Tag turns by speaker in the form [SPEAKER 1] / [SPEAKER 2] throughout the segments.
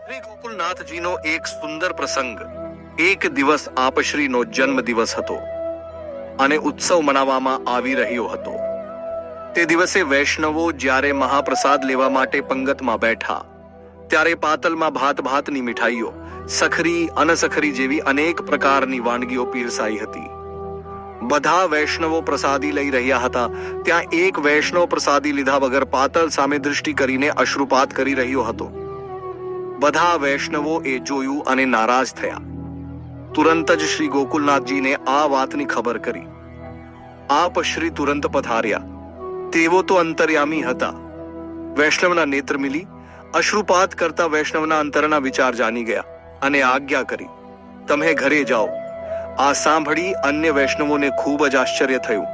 [SPEAKER 1] શ્રી ગોકુલનાથજીનો એક સુંદર પ્રસંગ. એક દિવસ આપશ્રીનો જન્મ દિવસ હતો અને ઉત્સવ મનાવવામાં આવી રહ્યો હતો. તે દિવસે વૈષ્ણવો જ્યારે મહાપ્રસાદ લેવા માટે પંગતમાં બેઠા ત્યારે પાતલમાં ભાતની મીઠાઈઓ, સખરી, અનસખરી જેવી અનેક પ્રકારની વાનગીઓ પીરસાઈ હતી. બધા વૈષ્ણવો પ્રસાદી લઈ રહ્યા હતા. ત્યાં એક વૈષ્ણવ પ્રસાદી લીધા વગર પાતળ સામે દૃષ્ટિ કરીને અશ્રુપાત કરી રહ્યો હતો. બધા વૈષ્ણવો એ જોયું અને નારાજ થયા. તુરંત જ શ્રી ગોકુલનાથજીને આ વાતની ખબર કરી. આપ શ્રી તુરંત પધાર્યા. તેઓ તો અંતર્યામી હતા. વૈષ્ણવના નેત્ર મિલી અશ્રુપાત કરતા વૈષ્ણવના અંતરના વિચાર જાણી ગયા અને આજ્ઞા કરી, તમે ઘરે જાઓ. આ સાંભળી અન્ય વૈષ્ણવોને ખૂબ જ આશ્ચર્ય થયું.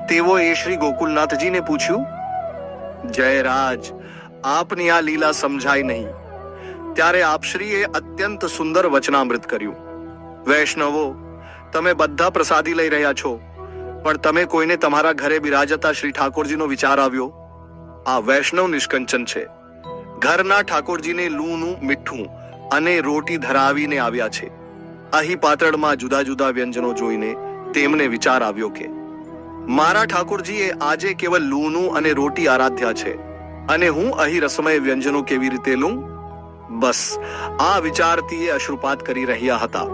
[SPEAKER 1] તેઓએ શ્રી ગોકુલનાથજીને પૂછ્યું, જયરાજ, આપની આ લીલા સમજાય નહીં. ત્યારે આપશ્રીએ અત્યંત સુંદર વચનામૃત કર્યું. વૈષ્ણવો, તમે બધા પ્રસાદી લઈ રહ્યા છો, પણ તમે કોઈને તમારા ઘરે બિરાજતા શ્રી ઠાકોરજીનો વિચાર આવ્યો? આ વૈષ્ણવ નિષ્કંચન છે. ઘરના ઠાકોરજીને લૂનું, મીઠું અને રોટી ધરાવીને આવ્યા છે. અહીં પાતળમાં જુદા જુદા વ્યંજનો જોઈને તેમને વિચાર આવ્યો કે મારા ઠાકોરજીએ આજે કેવલ લૂનું અને રોટી આરાધ્યા છે અને હું અહીં રસમય વ્યંજનો કેવી રીતે લઉં? બસ આ વિચારથી એ અશ્રુપાત કરી રહ્યા હતા.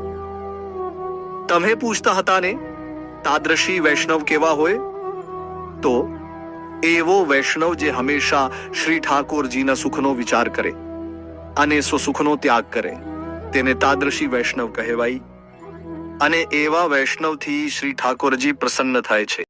[SPEAKER 1] તમે પૂછતા હતા ને, તાદ્રશી વૈષ્ણવ કેવા હોય? તો એવો વૈષ્ણવ જે હંમેશા શ્રી ઠાકોરજીના સુખનો વિચાર કરે અને સ્વસુખનો ત્યાગ કરે, તેને તાદ્રશી વૈષ્ણવ કહેવાય. અને એવા વૈષ્ણવથી શ્રી ઠાકોરજી પ્રસન્ન થાય છે.